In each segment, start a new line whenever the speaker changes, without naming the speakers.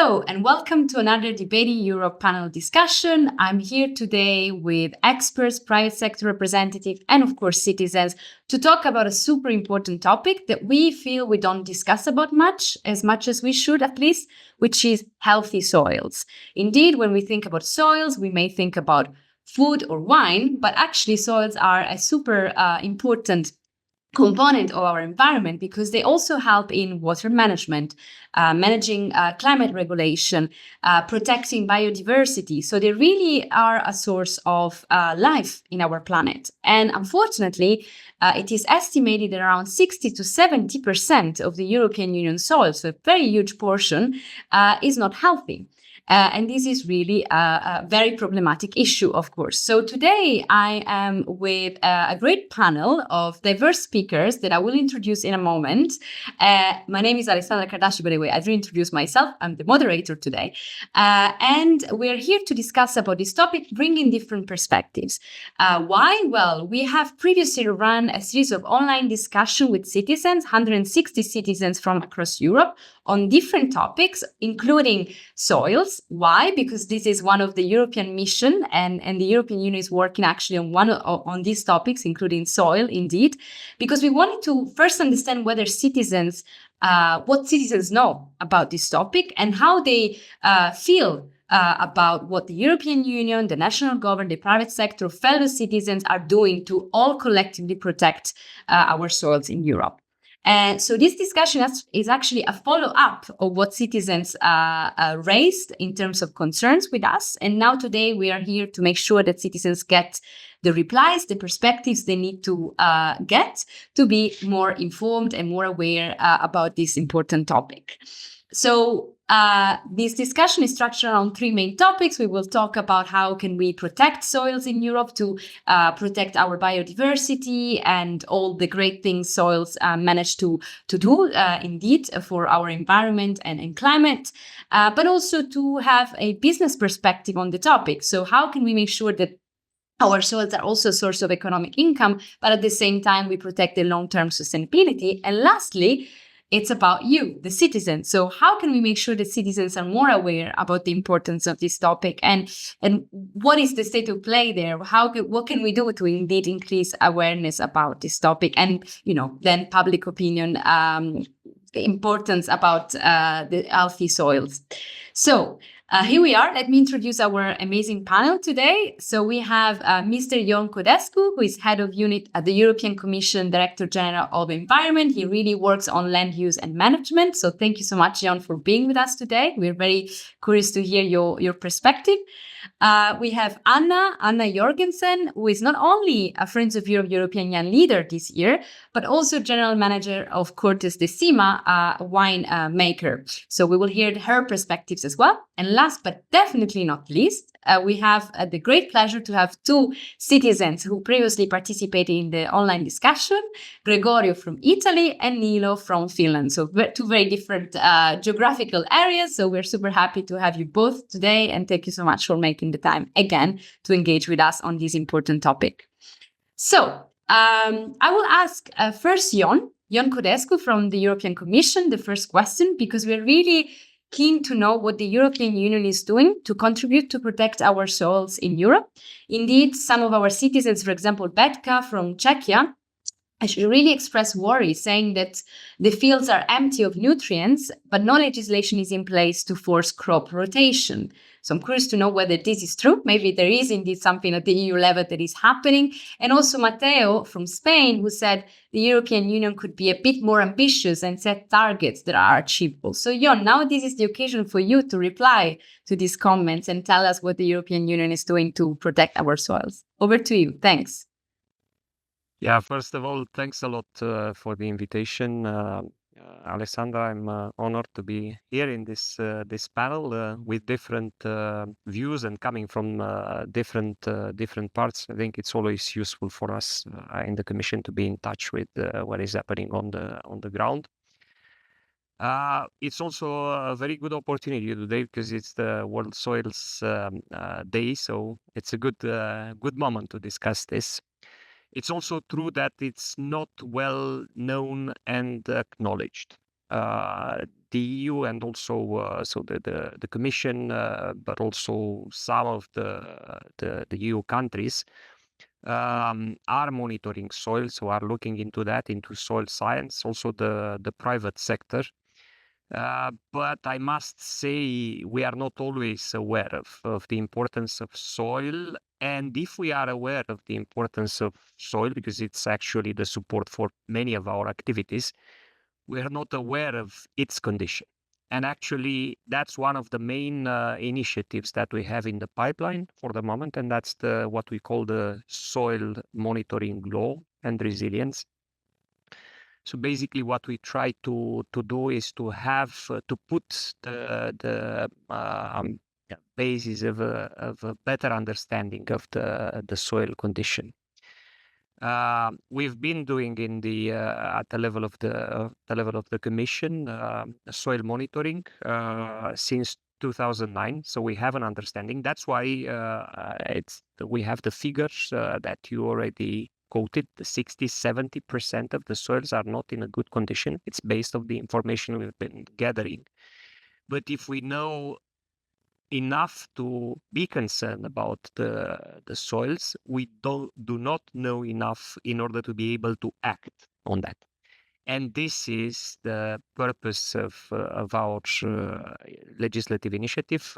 Hello and welcome to another Debating Europe panel discussion. I'm here today with experts, private sector representatives, and of course citizens to talk about a super important topic that we feel we don't discuss about much as we should at least, which is healthy soils. Indeed, when we think about soils, we may think about food or wine, but actually soils are a super important component of our environment because they also help in water management, managing climate regulation, protecting biodiversity. So they really are a source of life in our planet. And unfortunately, it is estimated that around 60 to 70% of the European Union soil, so a very huge portion, is not healthy. And this is really a very problematic issue, of course. So today I am with a great panel of diverse speakers that I will introduce in a moment. My name is Alessandra Cardasci, by the way. I didn't introduce myself. I'm the moderator today. And we're here to discuss about this topic, bringing different perspectives. Why? Well, we have previously run a series of online discussion with citizens, 160 citizens from across Europe, on different topics, including soils. Why? Because this is one of the European mission, and the European Union is working actually on these topics, including soil, indeed, because we wanted to first understand whether citizens, what citizens know about this topic and how they feel about what the European Union, the national government, the private sector, fellow citizens are doing to all collectively protect our soils in Europe. And so this discussion is actually a follow-up of what citizens raised in terms of concerns with us. And now today we are here to make sure that citizens get the replies, the perspectives they need to get to be more informed and more aware about this important topic. So this discussion is structured around three main topics. We will talk about how can we protect soils in Europe to protect our biodiversity and all the great things soils manage to do indeed for our environment and climate, but also to have a business perspective on the topic. So how can we make sure that our soils are also a source of economic income, but at the same time we protect the long-term sustainability? And lastly, it's about you, the citizen. So how can we make sure that citizens are more aware about the importance of this topic and what is the state of play there? What can we do to indeed increase awareness about this topic and, then public opinion, the importance about the healthy soils. So here we are. Let me introduce our amazing panel today. So we have Mr. Ion Codescu, who is head of unit at the European Commission, Director General of Environment. He really works on land use and management. So thank you so much, Ion, for being with us today. We're very curious to hear your perspective. We have Anna Jorgensen, who is not only a Friends of Europe European Young Leader this year, but also General Manager of Cortes de Sima, a wine maker. So we will hear her perspectives as well. And last but definitely not least, we have the great pleasure to have two citizens who previously participated in the online discussion, Gregorio from Italy and Nilo from Finland. So two very different geographical areas. So we're super happy to have you both today. And thank you so much for making the time again to engage with us on this important topic. So I will ask first Ion Codescu from the European Commission, the first question, because we're really keen to know what the European Union is doing to contribute to protect our soils in Europe. Indeed, some of our citizens, for example, Betka from Czechia, actually really express worry, saying that the fields are empty of nutrients, but no legislation is in place to force crop rotation. So I'm curious to know whether this is true. Maybe there is indeed something at the EU level that is happening. And also Mateo from Spain, who said the European Union could be a bit more ambitious and set targets that are achievable. So Ion, now this is the occasion for you to reply to these comments and tell us what the European Union is doing to protect our soils. Over to you. Thanks.
Yeah, first of all, thanks a lot for the invitation. Alessandra, I'm honored to be here in this panel with different views and coming from different parts. I think it's always useful for us in the Commission to be in touch with what is happening on the ground. It's also a very good opportunity today because it's the World Soils Day, so it's a good moment to discuss this. It's also true that it's not well known and acknowledged. the EU and also so the Commission, but also some of the EU countries are monitoring soil, so are looking into that, into soil science, also the private sector. But I must say we are not always aware of the importance of soil. And if we are aware of the importance of soil, because it's actually the support for many of our activities, we are not aware of its condition. And actually, that's one of the main initiatives that we have in the pipeline for the moment, and that's what we call the soil monitoring law and resilience. So basically, what we try to do is to have to put the basis of a better understanding of the soil condition. We've been doing in the at the level of the Commission soil monitoring since 2009, so we have an understanding. That's why we have the figures that you already quoted. The 60-70% of the soils are not in a good condition. It's based on the information we've been gathering. But if we know enough to be concerned about the soils, we do not know enough in order to be able to act on that. And this is the purpose of our legislative initiative.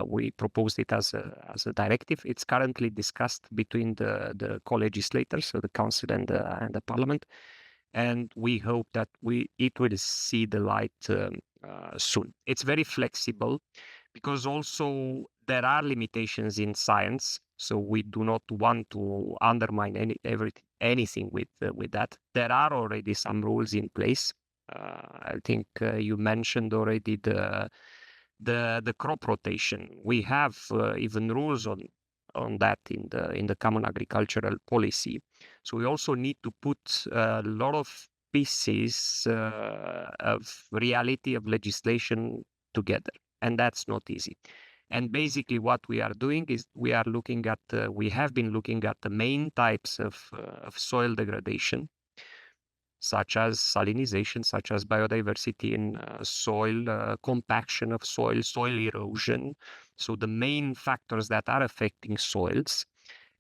We proposed it as a directive. It's currently discussed between the co-legislators, so the Council and the Parliament. And we hope that it will see the light soon. It's very flexible, because also there are limitations in science, so we do not want to undermine anything with that. There are already some rules in place. I think you mentioned already the crop rotation. We have even rules on that in the common agricultural policy. So we also need to put a lot of pieces of reality of legislation together, and that's not easy. And basically what we are doing is we have been looking at the main types of soil degradation, such as salinization, such as biodiversity in soil, compaction of soil, soil erosion. So the main factors that are affecting soils.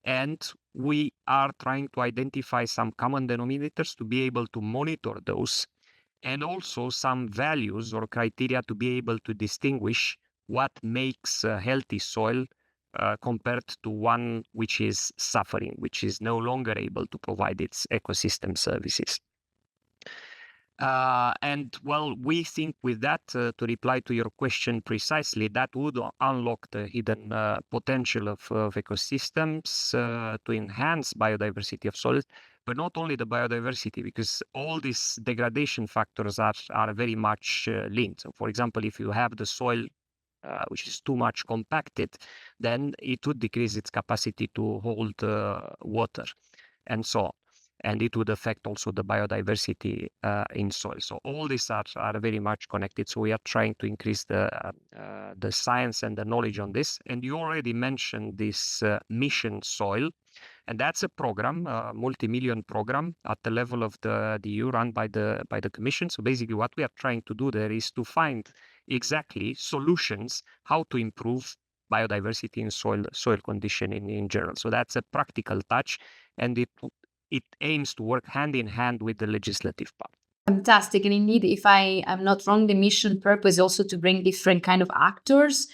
And we are trying to identify some common denominators to be able to monitor those, and also some values or criteria to be able to distinguish what makes a healthy soil compared to one which is suffering, which is no longer able to provide its ecosystem services. And well, we think with that, to reply to your question precisely, that would unlock the hidden potential of ecosystems to enhance biodiversity of soils, but not only the biodiversity, because all these degradation factors are very much linked. So for example, if you have the soil which is too much compacted, then it would decrease its capacity to hold water and so on. And it would affect also the biodiversity in soil. So all these are very much connected. So we are trying to increase the science and the knowledge on this. And you already mentioned this mission soil. And that's a program, a multi-million program at the level of the EU, run by the Commission. So basically what we are trying to do there is to find exactly solutions how to improve biodiversity in soil condition in general. So that's a practical touch, and it aims to work hand in hand with the legislative part.
Fantastic. And indeed, if I am not wrong, the mission purpose is also to bring different kind of actors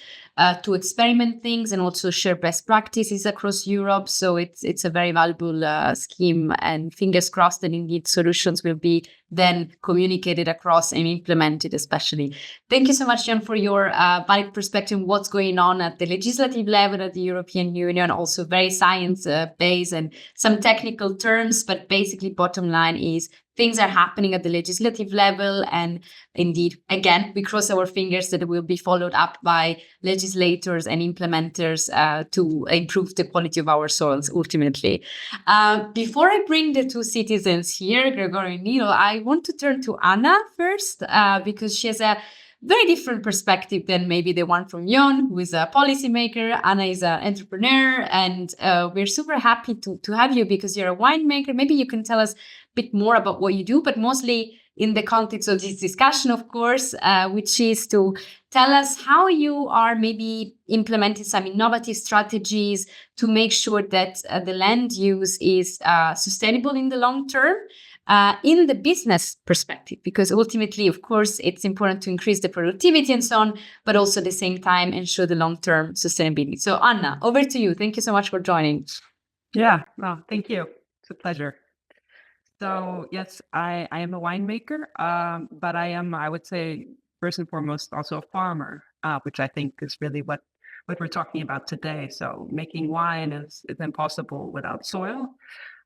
to experiment things and also share best practices across Europe. So it's a very valuable scheme, and fingers crossed that indeed solutions will be then communicated across and implemented especially. Thank you so much, John, for your valid perspective on what's going on at the legislative level at the European Union, also very science-based and some technical terms, but basically bottom line is things are happening at the legislative level. And indeed, again, we cross our fingers that it will be followed up by legislators and implementers to improve the quality of our soils ultimately. Before I bring the two citizens here, Gregory and Nilo, I want to turn to Anna first because she has a very different perspective than maybe the one from Jon, who is a policymaker. Anna is an entrepreneur, and we're super happy to have you because you're a winemaker. Maybe you can tell us a bit more about what you do, but mostly in the context of this discussion, of course, which is to tell us how you are maybe implementing some innovative strategies to make sure that the land use is sustainable in the long term. In the business perspective, because ultimately, of course, it's important to increase the productivity and so on, but also at the same time ensure the long-term sustainability. So Anna, over to you. Thank you so much for joining.
Yeah, well, thank you. It's a pleasure. So yes, I am a winemaker, but I would say, first and foremost, also a farmer, which I think is really what we're talking about today. So making wine is impossible without soil.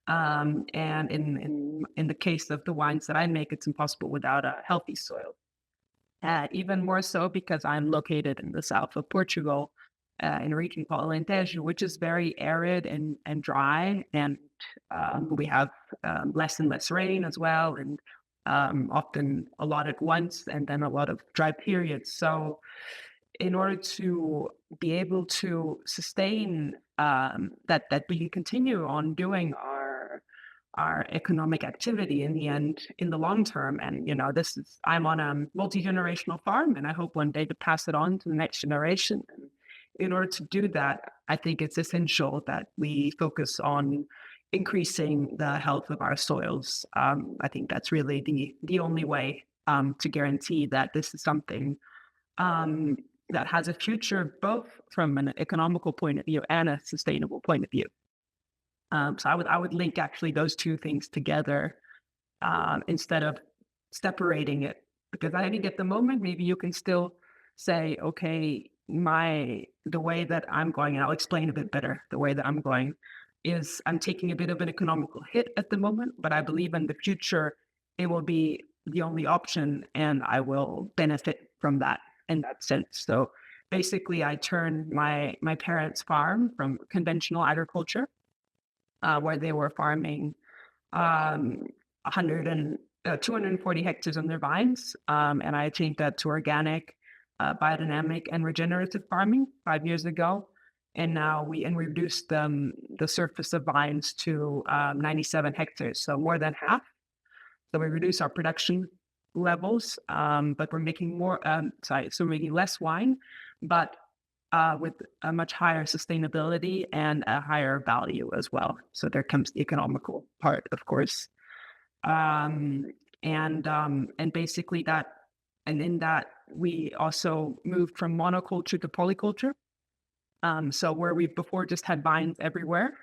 And in the case of the wines that I make, it's impossible without a healthy soil. Even more so because I'm located in the south of Portugal, in a region called Alentejo, which is very arid and dry, and we have less and less rain as well, and often a lot at once, and then a lot of dry periods. So, in order to be able to sustain that we can continue on doing our economic activity in the end, in the long term. And, I'm on a multi-generational farm, and I hope one day to pass it on to the next generation. And in order to do that, I think it's essential that we focus on increasing the health of our soils. I think that's really the only way to guarantee that this is something that has a future, both from an economical point of view and a sustainable point of view. So I would link actually those two things together instead of separating it, because I think at the moment maybe you can still say, okay, the way that I'm going, and I'll explain a bit better. The way that I'm going is I'm taking a bit of an economical hit at the moment, but I believe in the future it will be the only option, and I will benefit from that in that sense. So basically, I turned my parents' farm from conventional agriculture, where they were farming 240 hectares on their vines. And I changed that to organic, biodynamic, and regenerative farming 5 years ago. And now we reduced the surface of vines to 97 hectares, so more than half. So we reduce our production levels, but we're making we're making less wine, but with a much higher sustainability and a higher value as well. So there comes the economical part, of course. Um, and basically in that we also moved from monoculture to polyculture. So where we before just had vines everywhere,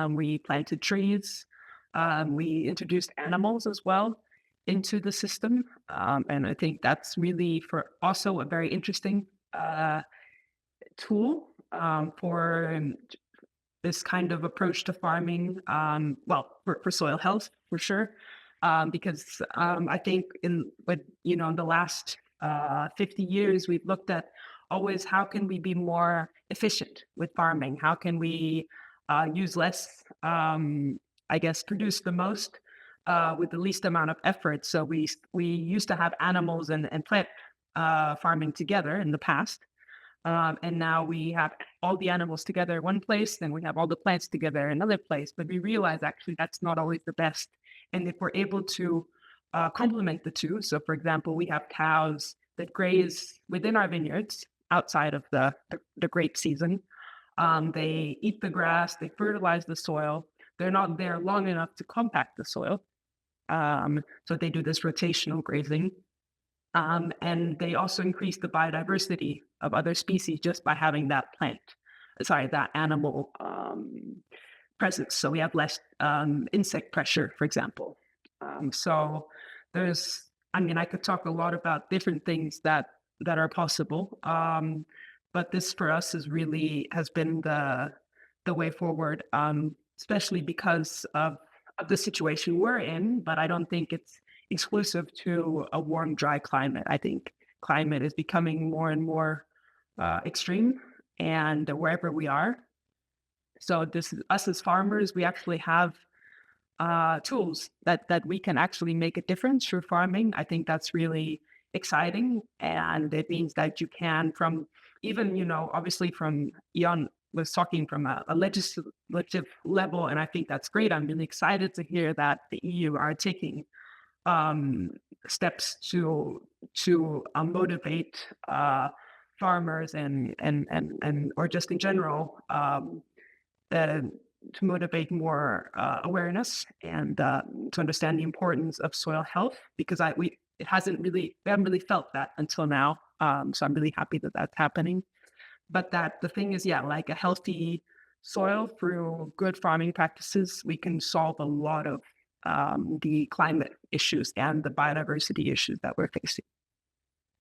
we planted trees. We introduced animals as well into the system. And I think that's really for also a very interesting tool for this kind of approach to farming. For soil health, for sure. Because I think in the last 50 years, we've looked at always how can we be more efficient with farming? How can we use less, produce the most with the least amount of effort? So we used to have animals and plant farming together in the past. And now we have all the animals together in one place, then we have all the plants together in another place. But we realize actually that's not always the best. And if we're able to complement the two, so for example, we have cows that graze within our vineyards outside of the grape season. They eat the grass, they fertilize the soil. They're not there long enough to compact the soil. So they do this rotational grazing. And they also increase the biodiversity of other species just by having that animal presence. So we have less insect pressure, for example. So I could talk a lot about different things that are possible. But this for us has been the way forward, especially because of the situation we're in. But I don't think it's exclusive to a warm, dry climate. I think climate is becoming more and more extreme, and wherever we are. So this is us as farmers. We actually have tools that we can actually make a difference through farming. I think that's really exciting, and it means that you can, from even obviously from Ian was talking from a legislative level, and I think that's great. I'm really excited to hear that the EU are taking steps to motivate farmers and or just in general to motivate more awareness and to understand the importance of soil health, because we haven't really felt that until now. So I'm really happy that that's happening. But that the thing is, yeah, like a healthy soil through good farming practices, we can solve a lot of the climate issues and the biodiversity issues that we're facing.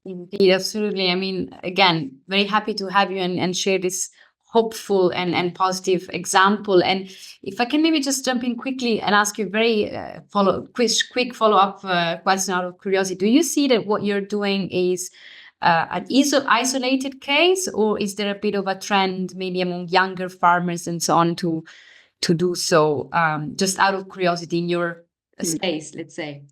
Indeed, absolutely. I mean, again, very happy to have you and share this hopeful and positive example. And if I can maybe just jump in quickly and ask you a very quick follow-up question out of curiosity. Do you see that what you're doing is an isolated case, or is there a bit of a trend maybe among younger farmers and so on to do so, just out of curiosity in your space, let's say?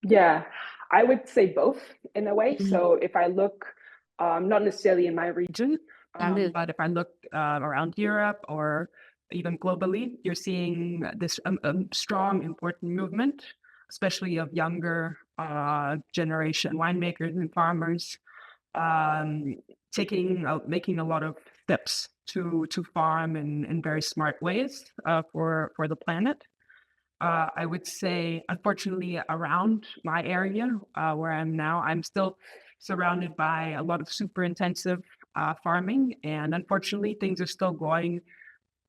Yeah, I would say both in a way. So if I look, not necessarily in my region, but if I look around Europe or even globally, you're seeing this strong, important movement, especially of younger generation winemakers and farmers, making a lot of steps to farm in very smart ways for the planet. I would say, unfortunately, around my area where I'm now, I'm still surrounded by a lot of super intensive farming. And unfortunately, things are still going,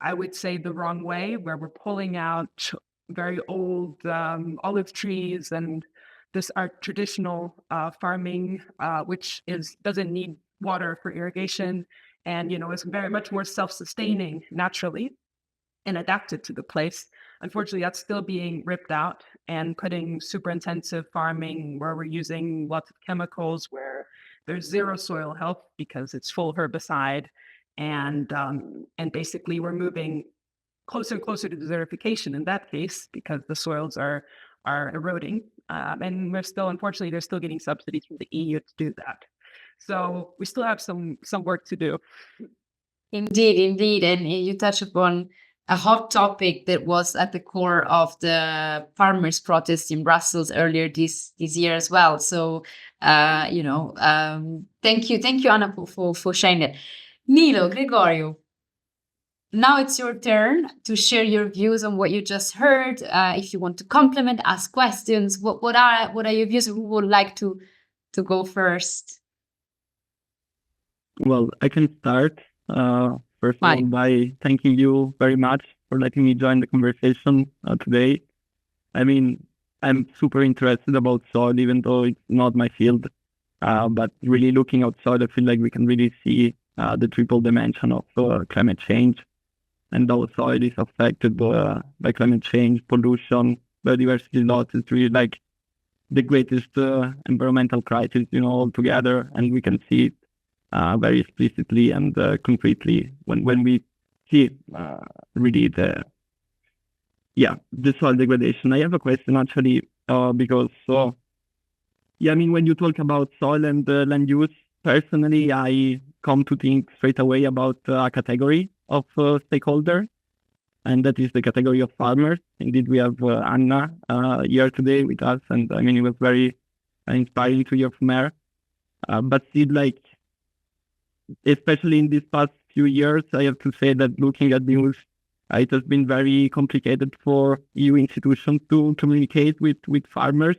I would say, the wrong way, where we're pulling out very old olive trees and this our traditional farming, which doesn't need water for irrigation, and is very much more self-sustaining naturally and adapted to the place. Unfortunately, that's still being ripped out and putting super intensive farming where we're using lots of chemicals, where there's zero soil health because it's full herbicide, and basically we're moving closer and closer to desertification in that case because the soils are eroding, and unfortunately they're still getting subsidies from the EU to do that. So we still have some work to do.
Indeed. And you touch upon a hot topic that was at the core of the farmers' protest in Brussels earlier this year as well. So, thank you, Anna, for sharing that. Nilo, Gregorio, now it's your turn to share your views on what you just heard. If you want to compliment, ask questions, what are your views? Who would like to go first?
Well, I can start. First of all, by thanking you very much for letting me join the conversation today. I mean, I'm super interested about soil, even though it's not my field. But really looking outside, I feel like we can really see the triple dimension of climate change and how soil is affected by climate change, pollution, biodiversity loss. It's really like the greatest environmental crisis, altogether, and we can see it very explicitly and concretely when we see really the soil degradation. I have a question actually because when you talk about soil and land use, personally I come to think straight away about a category of stakeholder, and that is the category of farmers. Indeed, we have Anna here today with us, and I mean it was very inspiring to hear from her. But still, like, especially in these past few years, I have to say that looking at news, it has been very complicated for EU institutions to communicate with farmers.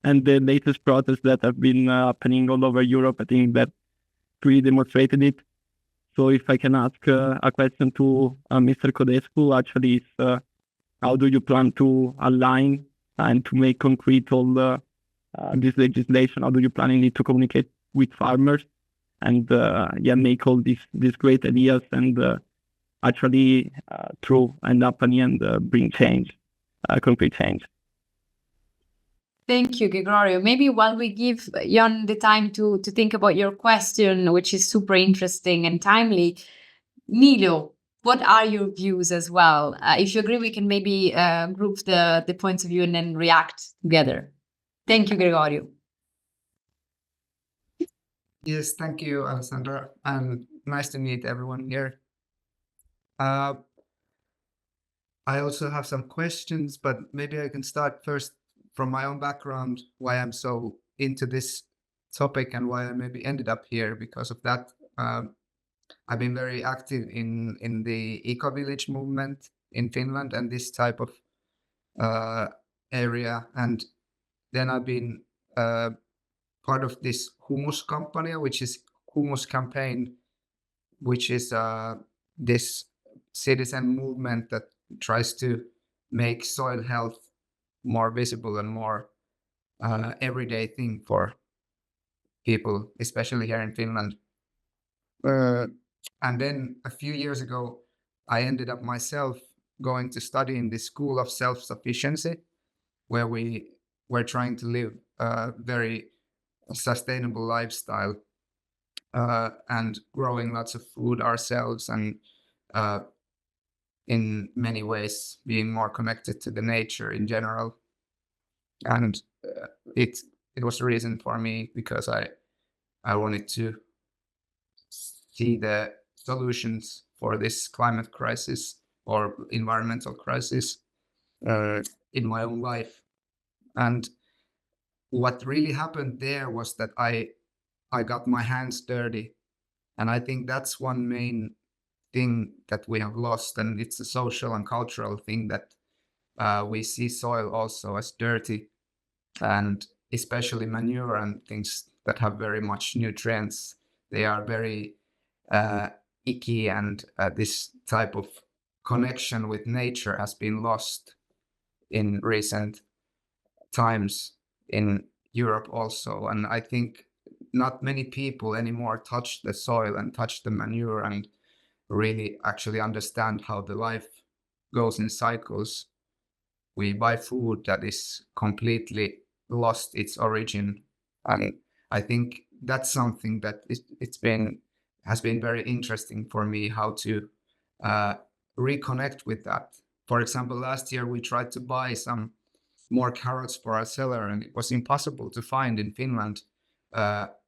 And the latest protests that have been happening all over Europe, I think that really demonstrated it. So if I can ask a question to Mr. Codescu, actually, is how do you plan to align and to make concrete all this legislation? How do you plan to communicate with farmers and make all these great ideas and actually through and happen and bring change, concrete change?
Thank you, Gregorio. Maybe while we give Jan the time to think about your question, which is super interesting and timely, Nilo, what are your views as well? If you agree, we can maybe group the points of view and then react together. Thank you, Gregorio.
Yes, thank you, Alessandra, and nice to meet everyone here. I also have some questions, but maybe I can start first from my own background, why I'm so into this topic and why I maybe ended up here because of that. I've been very active in the eco-village movement in Finland and this type of area. And then I've been part of this Humus company, which is Humus campaign, which is this citizen movement that tries to make soil health more visible and more everyday thing for people, especially here in Finland. And then a few years ago, I ended up myself going to study in the School of Self-Sufficiency, where we were trying to live a very sustainable lifestyle and growing lots of food ourselves and in many ways being more connected to the nature in general. And it was a reason for me because I wanted to see the solutions for this climate crisis or environmental crisis in my own life. And what really happened there was that I got my hands dirty. And I think that's one main thing that we have lost. And it's a social and cultural thing that we see soil also as dirty, and especially manure and things that have very much nutrients. They are very icky, and this type of connection with nature has been lost in recent times in Europe also. And I think not many people anymore touch the soil and touch the manure and really actually understand how the life goes in cycles. We buy food that is completely lost its origin. And I think that's something that has been very interesting for me, how to reconnect with that. For example, last year we tried to buy some more carrots for our cellar, and it was impossible to find in Finland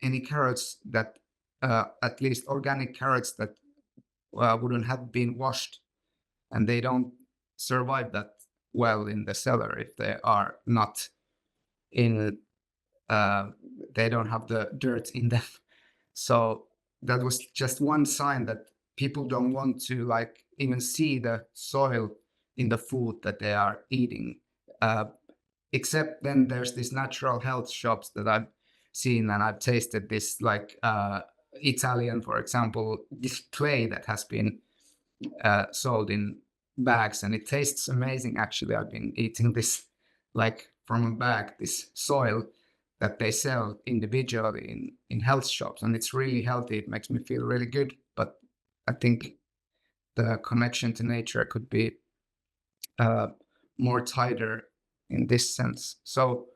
any carrots that, at least organic carrots, that wouldn't have been washed, and they don't survive that well in the cellar if they are not in they don't have the dirt in them. So that was just one sign that people don't want to like even see the soil in the food that they are eating. Except then there's these natural health shops that I've seen and I've tasted this, like Italian, for example, this clay that has been sold in bags, and it tastes amazing. Actually, I've been eating this like from a bag, this soil that they sell individually in health shops, and it's really healthy. It makes me feel really good. But I think the connection to nature could be more tighter in this sense. So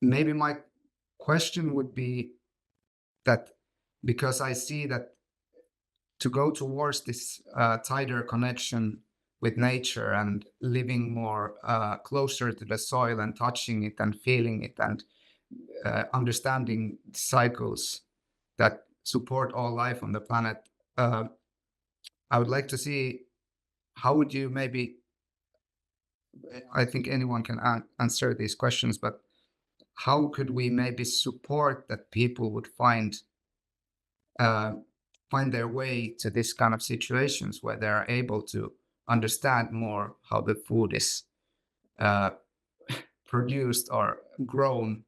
maybe my question would be that, because I see that to go towards this tighter connection with nature and living more closer to the soil and touching it and feeling it and understanding cycles that support all life on the planet, I would like to see how would you maybe, I think anyone can answer these questions, but how could we maybe support that people would find their way to this kind of situations where they are able to understand more how the food is produced or grown.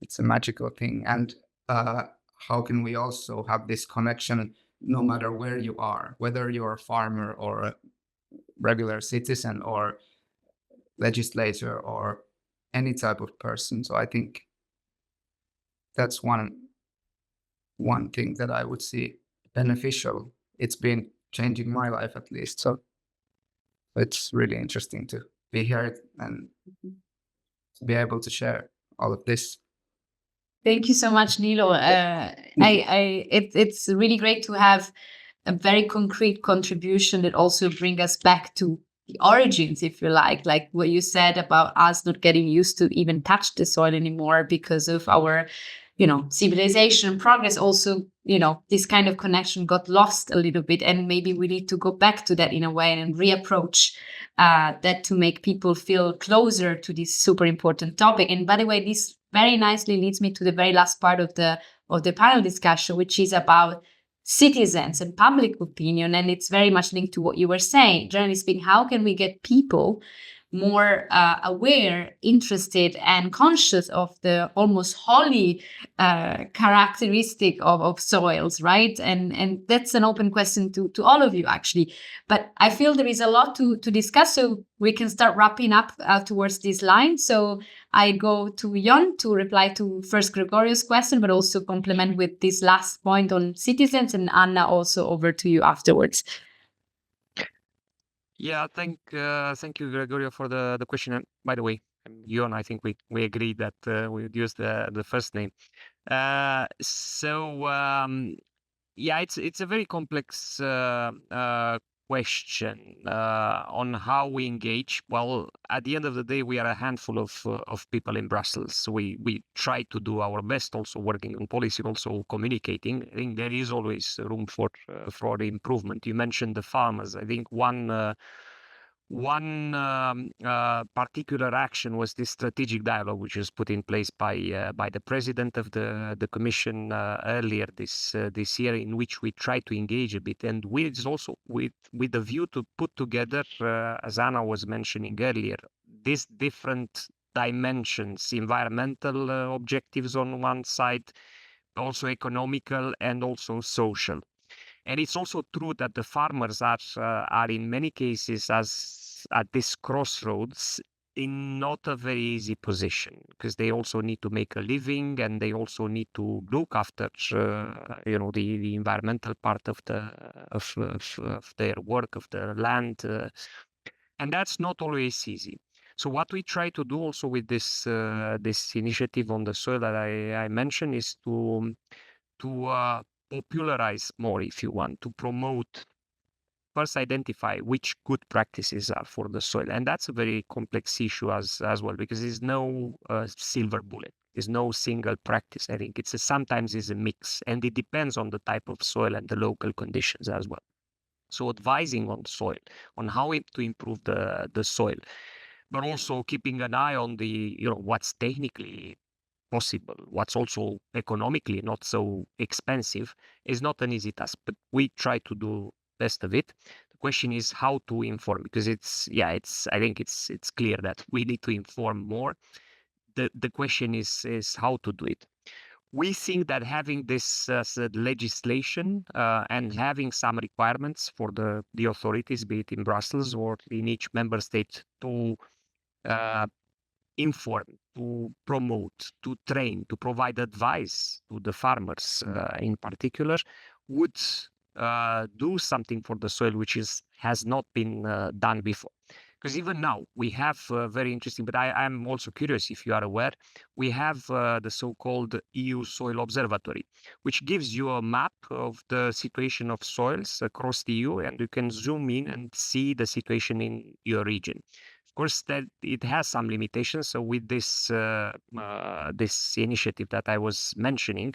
It's a magical thing. And how can we also have this connection no matter where you are, whether you're a farmer or a regular citizen or legislator or any type of person. So I think that's one thing that I would see beneficial. It's been changing my life at least. So it's really interesting to be here and to be able to share all of this.
Thank you so much, Nilo. It's really great to have a very concrete contribution that also bring us back to the origins, if you like what you said about us not getting used to even touch the soil anymore because of our civilization progress also, this kind of connection got lost a little bit, and maybe we need to go back to that in a way and reapproach that to make people feel closer to this super important topic. And by the way, this very nicely leads me to the very last part of the panel discussion, which is about citizens and public opinion. And it's very much linked to what you were saying. Generally speaking, how can we get people more aware, interested, and conscious of the almost holy characteristic of soils, right? And that's an open question to all of you, actually. But I feel there is a lot to discuss, so we can start wrapping up towards this line. So I go to Jon to reply to first Gregorio's question, but also complement with this last point on citizens, and Anna, also over to you afterwards.
Yeah, thank you, Gregorio, for the question. And by the way, Jon, I think we agreed that we would use the first name. Yeah, it's a very complex question on how we engage. Well, at the end of the day, we are a handful of people in Brussels. So we try to do our best, also working on policy, also communicating. I think there is always room for improvement. You mentioned the farmers. I think one particular action was this strategic dialogue, which was put in place by the president of the commission earlier this year, in which we tried to engage a bit, and with also with the view to put together, as Anna was mentioning earlier, these different dimensions: environmental objectives on one side, also economical, and also social. And it's also true that the farmers are in many cases as at this crossroads in not a very easy position, because they also need to make a living, and they also need to look after the environmental part of their work, of the land, and that's not always easy. So what we try to do also with this initiative on the soil that I mentioned is to popularize more, if you want, to promote, first identify which good practices are for the soil. And that's a very complex issue as well, because there's no silver bullet. There's no single practice. I think sometimes it's a mix, and it depends on the type of soil and the local conditions as well. So advising on soil, on how to improve the soil, but also keeping an eye on what's technically possible, what's also economically not so expensive, is not an easy task, but we try to do best of it. The question is how to inform, because I think it's clear that we need to inform more. The question is how to do it. We think that having this legislation and having some requirements for the authorities, be it in Brussels or in each member state, to inform, to promote, to train, to provide advice to the farmers in particular, would do something for the soil which has not been done before. Because even now we have very interesting, but I'm also curious if you are aware, we have the so-called EU Soil Observatory, which gives you a map of the situation of soils across the EU, and you can zoom in and see the situation in your region. Of course, that it has some limitations. So with this this initiative that I was mentioning,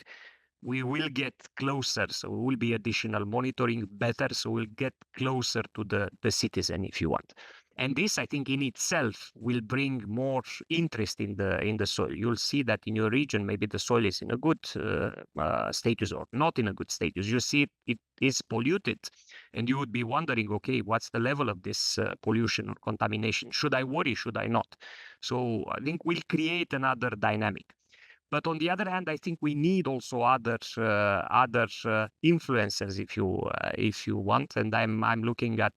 we will get closer. So we will be additional monitoring better. So we'll get closer to the citizen, if you want. And this, I think, in itself will bring more interest in the soil. You'll see that in your region, maybe the soil is in a good status or not in a good status. You see it is polluted, and you would be wondering, okay, what's the level of this pollution or contamination? Should I worry? Should I not? So I think we'll create another dynamic. But on the other hand, I think we need also other influencers, if you want. And I'm looking at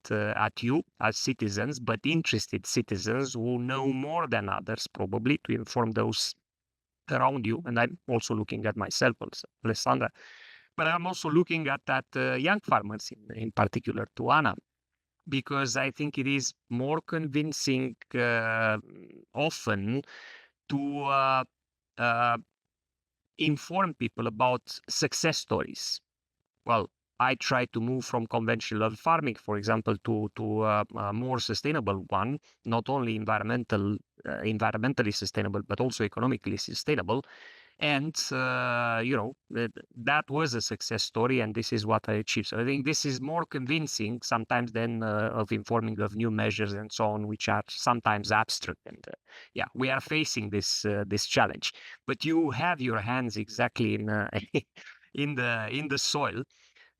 you as citizens, but interested citizens who know more than others, probably, to inform those around you. And I'm also looking at myself, also, Alessandra. But I'm also looking at young farmers, in particular, to Anna, because I think it is more convincing often to inform people about success stories. Well, I try to move from conventional farming, for example, to a more sustainable one, not only environmentally sustainable, but also economically sustainable. And that was a success story, and this is what I achieved. So I think this is more convincing sometimes than of informing of new measures and so on, which are sometimes abstract. And yeah, we are facing this challenge. But you have your hands exactly in in the soil,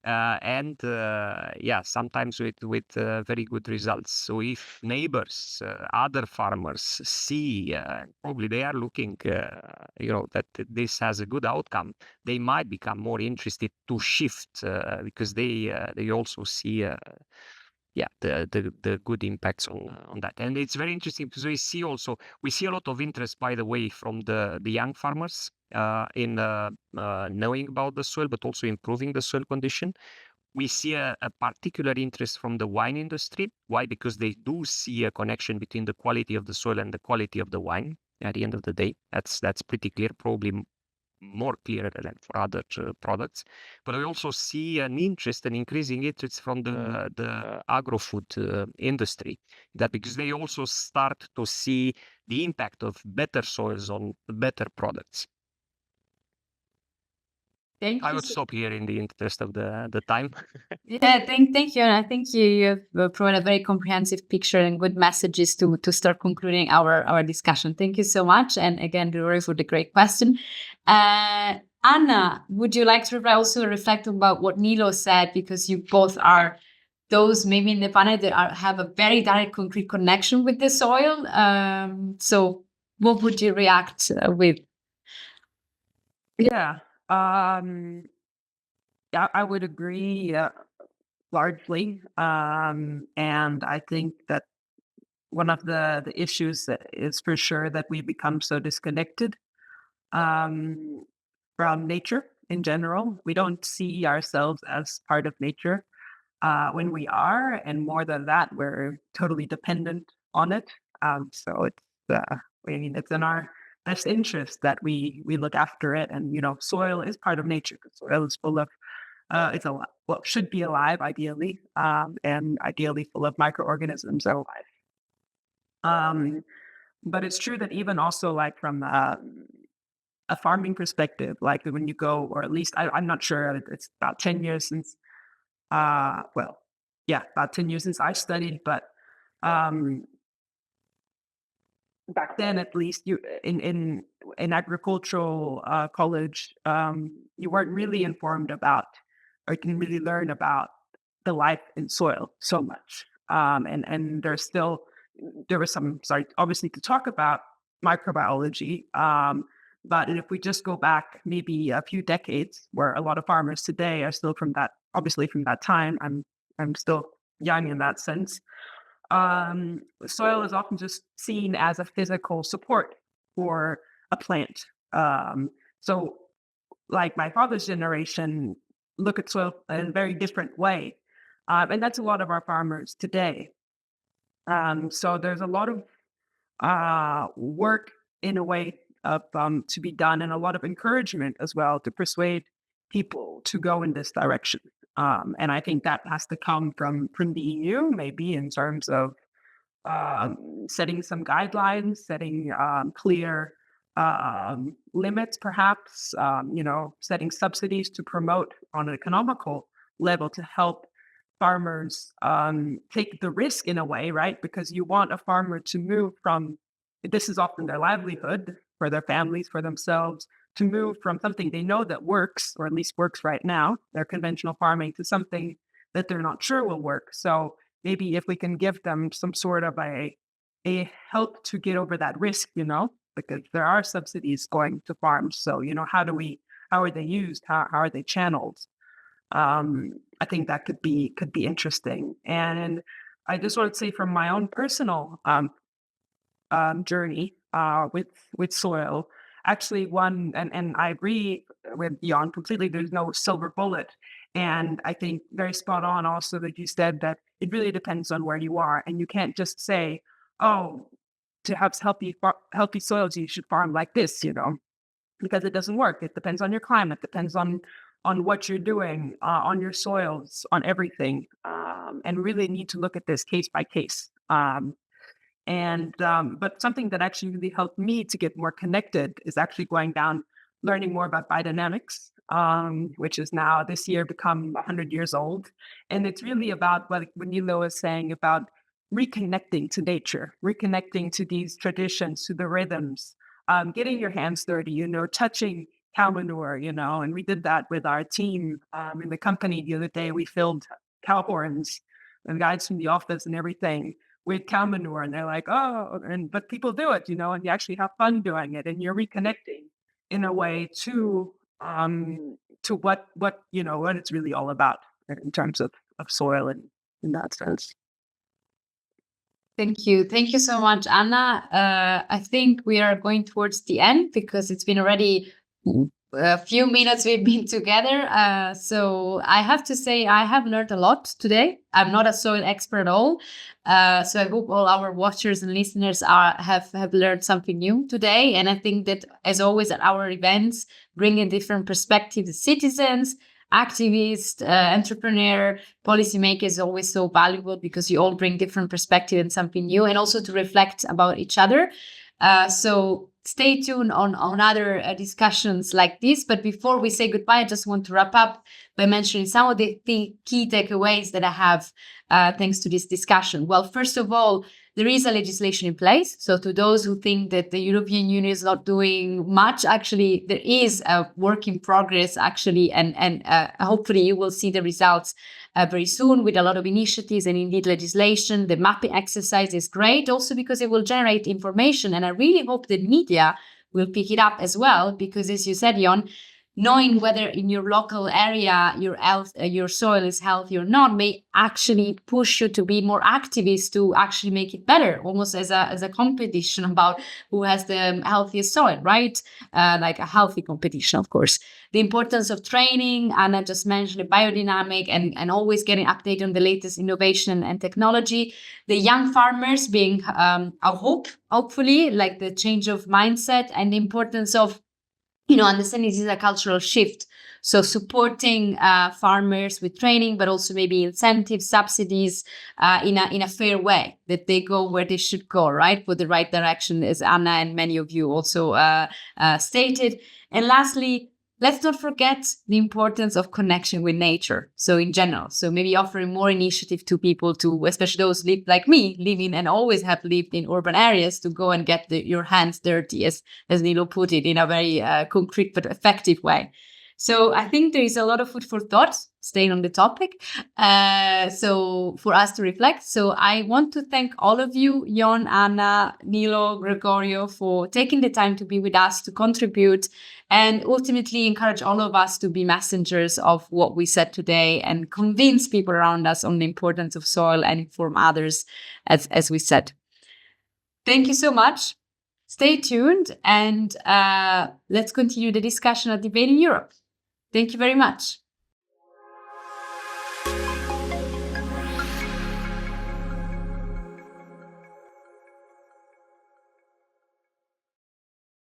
and yeah, sometimes with very good results. So if neighbors, other farmers see, probably they are looking, that this has a good outcome, they might become more interested to shift because they also see. Yeah, the good impacts on that. And it's very interesting because we see a lot of interest, by the way, from the young farmers in knowing about the soil, but also improving the soil condition. We see a particular interest from the wine industry. Why? Because they do see a connection between the quality of the soil and the quality of the wine. At the end of the day, that's pretty clear, probably more clear than for other products. But we also see an increasing interest from the agro-food industry, that because they also start to see the impact of better soils on better products.
Thank
I
you.
would stop here in the interest of the time.
Yeah, thank you. And I think you have provided a very comprehensive picture and good messages to start concluding our discussion. Thank you so much. And again, Rory, for the great question. Anna, would you like to also reflect about what Nilo said? Because you both are those maybe in the panel that have a very direct, concrete connection with the soil. So what would you react with?
Yeah. Yeah, I would agree largely. And I think that one of the issues that is for sure that we become so disconnected um, from nature in general. We don't see ourselves as part of nature when we are, and more than that, we're totally dependent on it. So it's, I mean, it's in our best interest that we look after it. And soil is part of nature. Soil is full of it's a well, should be alive ideally, and ideally full of microorganisms that are alive. But it's true that even also like from a farming perspective, like when you go, or at least I'm not sure, it's about 10 years since, well, yeah, about 10 years since I studied, but um, back then at least you in agricultural college, you weren't really informed about, or you can really learn about the life in soil so much. And there was some, sorry, obviously to talk about microbiology. But if we just go back maybe a few decades, where a lot of farmers today are still from that, obviously from that time, I'm still young in that sense. Soil is often just seen as a physical support for a plant. So like my father's generation look at soil in a very different way. And that's a lot of our farmers today. So there's a lot of work in a way of to be done, and a lot of encouragement as well to persuade people to go in this direction. And I think that has to come from the EU, maybe in terms of setting some guidelines, setting clear limits, perhaps, setting subsidies to promote on an economical level to help farmers take the risk in a way, right? Because you want a farmer to move from, this is often their livelihood for their families, for themselves, to move from something they know that works, or at least works right now, their conventional farming, to something that they're not sure will work. So maybe if we can give them some sort of a help to get over that risk, because there are subsidies going to farms. So, how are they used? How are they channeled? I think that could be interesting. And I just want to say from my own personal journey with soil, actually one, and I agree with Jan completely, there's no silver bullet. And I think very spot on also that you said that it really depends on where you are. And you can't just say, oh, to have healthy soils, you should farm like this, because it doesn't work. It depends on your climate, depends on what you're doing, on your soils, on everything. And really need to look at this case by case. But something that actually really helped me to get more connected is actually going down learning more about biodynamics, which is now this year become 100 years old. And it's really about what Nilo was saying about reconnecting to nature, reconnecting to these traditions, to the rhythms, getting your hands dirty, touching cow manure, and we did that with our team in the company the other day. We filled cow horns and guys from the office and everything with cow manure. And they're like, oh, but people do it, and you actually have fun doing it, and you're reconnecting in a way to what it's really all about in terms of soil and in that sense.
Thank you. Thank you so much, Anna. I think we are going towards the end because it's been already a few minutes we've been together. So I have to say I have learned a lot today. I'm not a soil expert at all. So I hope all our watchers and listeners have learned something new today. And I think that, as always at our events, bringing different perspectives, citizens, activist, entrepreneur, policymaker is always so valuable because you all bring different perspective and something new, and also to reflect about each other. So stay tuned on other discussions like this. But before we say goodbye, I just want to wrap up by mentioning some of the key takeaways that I have thanks to this discussion. Well, first of all, there is a legislation in place. So to those who think that the European Union is not doing much, actually, there is a work in progress, actually, and hopefully you will see the results very soon with a lot of initiatives and indeed legislation. The mapping exercise is great also because it will generate information. And I really hope that media will pick it up as well, because as you said, Jon, knowing whether in your local area your soil is healthy or not may actually push you to be more activist to actually make it better, almost as a competition about who has the healthiest soil, right? Like a healthy competition, of course. The importance of training, and I just mentioned the biodynamic and always getting updated on the latest innovation and technology. The young farmers being a hope, hopefully, like the change of mindset, and the importance of understanding this is a cultural shift. So supporting farmers with training, but also maybe incentives, subsidies in a fair way, that they go where they should go, right? For the right direction, as Anna and many of you also stated. And lastly, let's not forget the importance of connection with nature. So in general, so maybe offering more initiative to people to, especially those live like me, living and always have lived in urban areas, to go and get your hands dirty, as Nilo put it, in a very concrete but effective way. So I think there is a lot of food for thought, staying on the topic, so for us to reflect. So I want to thank all of you, Jon, Anna, Nilo, Gregorio, for taking the time to be with us, to contribute, and ultimately encourage all of us to be messengers of what we said today and convince people around us on the importance of soil and inform others, as we said. Thank you so much. Stay tuned, and let's continue the discussion at Debate in Europe. Thank you very much.